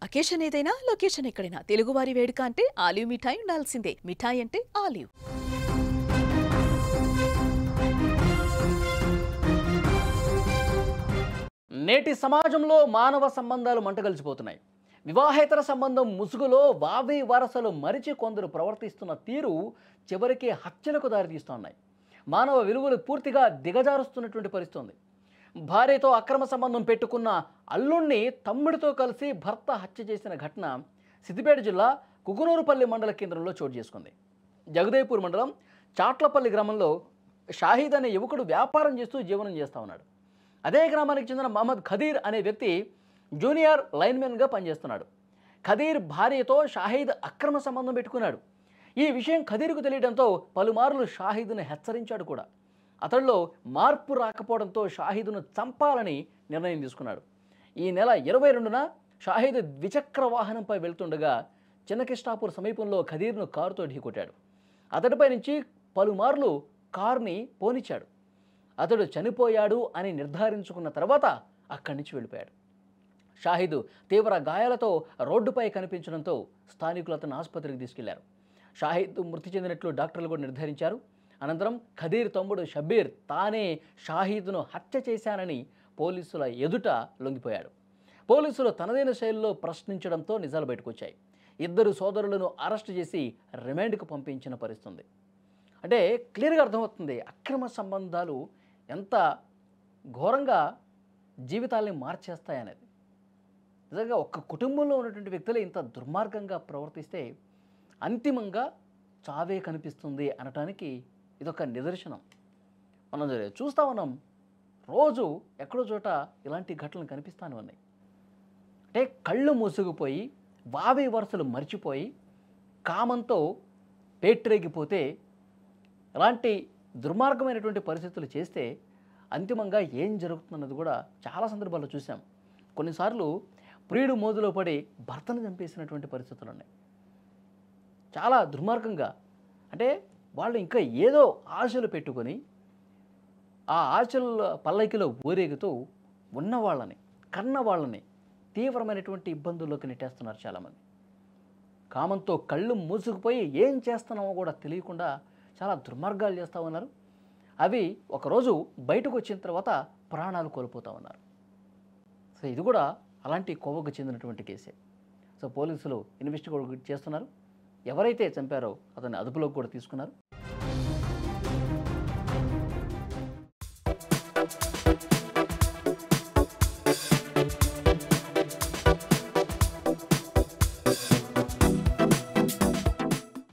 Occasion ఏదైనా location ఎక్కడైనా తెలుగువారి వేడుక అంటే ఆలివ్ మిఠాయి ఉండాల్సిందే. మిఠాయి అంటే ఆలివ్. నేటి సమాజంలో మానవ సంబంధాలు మంటగలిసిపోతున్నాయి. వివాహేతర సంబంధం ముసుగులో వావి వరసలు మరిచి కొందరు ప్రవర్తిస్తున్న తీరు చివరికి హత్యలకు దారితీస్తున్నాయి. మానవ విలువలు పూర్తిగా దిగజారుస్తున్నటువంటి పరిస్థితి ఉంది. భార్యతో అక్రమ సంబంధం పెట్టుకున్న అల్లుణ్ణి తమ్ముడితో కలిసి భర్త హత్య చేసిన ఘటన సిద్దిపేట జిల్లా కుకునూరుపల్లి మండల కేంద్రంలో చోటు చేసుకుంది. జగదేపూర్ మండలం చాట్లపల్లి గ్రామంలో షాహీద్ అనే యువకుడు వ్యాపారం చేస్తూ జీవనం చేస్తూ ఉన్నాడు. అదే గ్రామానికి చెందిన మహమ్మద్ ఖదీర్ అనే వ్యక్తి జూనియర్ లైన్మెన్గా పనిచేస్తున్నాడు. ఖదీర్ భార్యతో షాహీద్ అక్రమ సంబంధం పెట్టుకున్నాడు. ఈ విషయం ఖదీర్కు తెలియడంతో పలుమార్లు షాహీద్ను హెచ్చరించాడు కూడా. అతడిలో మార్పు రాకపోవడంతో షాహీద్ను చంపాలని నిర్ణయం తీసుకున్నాడు. ఈ నెల 22న షాహీద్ ద్విచక్ర వాహనంపై వెళ్తుండగా చిన్నకిష్టాపూర్ సమీపంలో ఖదీర్ను కారుతో ఢీకొట్టాడు. అతడిపై నుంచి పలుమార్లు కారుని పోనిచ్చాడు. అతడు చనిపోయాడు అని నిర్ధారించుకున్న తర్వాత అక్కడి నుంచి వెళ్ళిపోయాడు. షాహీద్ తీవ్ర గాయాలతో రోడ్డుపై కనిపించడంతో స్థానికులు అతను ఆసుపత్రికి తీసుకెళ్లారు. షాహీద్ మృతి చెందినట్లు డాక్టర్లు కూడా నిర్ధారించారు. అనంతరం ఖదీర్ తమ్ముడు షబ్బీర్ తానే షాహీద్ను హత్య చేశానని పోలీసుల ఎదుట లొంగిపోయాడు. పోలీసులు తనదైన శైలిలో ప్రశ్నించడంతో నిజాలు బయటకొచ్చాయి. ఇద్దరు సోదరులను అరెస్టు చేసి రిమాండ్కు పంపించిన పరిస్థితి. అంటే క్లియర్గా అర్థమవుతుంది అక్రమ సంబంధాలు ఎంత ఘోరంగా జీవితాల్ని మార్చేస్తాయనేది. నిజంగా ఒక్క కుటుంబంలో ఉన్నటువంటి వ్యక్తులు ఇంత దుర్మార్గంగా ప్రవర్తిస్తే అంతిమంగా చావే కనిపిస్తుంది అనటానికి ఇదొక నిదర్శనం. మనం చూస్తూ ఉన్నాం, రోజు ఎక్కడో చోట ఇలాంటి ఘటనలు కనిపిస్తూనే ఉన్నాయి. అంటే కళ్ళు మూసుకుపోయి వావి వరుసలు మర్చిపోయి కామంతో పేట్రేగిపోతే ఇలాంటి దుర్మార్గమైనటువంటి పరిస్థితులు చేస్తే అంతిమంగా ఏం జరుగుతుందన్నది కూడా చాలా సందర్భాల్లో చూసాం. కొన్నిసార్లు ప్రియుడు మోదులో పడి భర్తను చంపేసినటువంటి పరిస్థితులు ఉన్నాయి. చాలా దుర్మార్గంగా, అంటే వాళ్ళు ఇంకా ఏదో ఆశలు పెట్టుకొని ఆ ఆశల పల్లకిలో ఊరేగుతూ ఉన్న వాళ్ళని, కన్న వాళ్ళని తీవ్రమైనటువంటి ఇబ్బందుల్లోకి నెట్టేస్తున్నారు చాలామంది. కామంతో కళ్ళు మూసుకుపోయి ఏం చేస్తున్నామో కూడా తెలియకుండా చాలా దుర్మార్గాలు చేస్తూ ఉన్నారు. అవి ఒకరోజు బయటకు వచ్చిన తర్వాత ప్రాణాలు కోల్పోతూ ఉన్నారు. సో ఇది కూడా అలాంటి కోవకు చెందినటువంటి కేసే. సో పోలీసులు ఇన్వెస్టిగేట్ చేస్తున్నారు. ఎవరైతే చంపారో అతన్ని అదుపులోకి కూడా తీసుకున్నారు.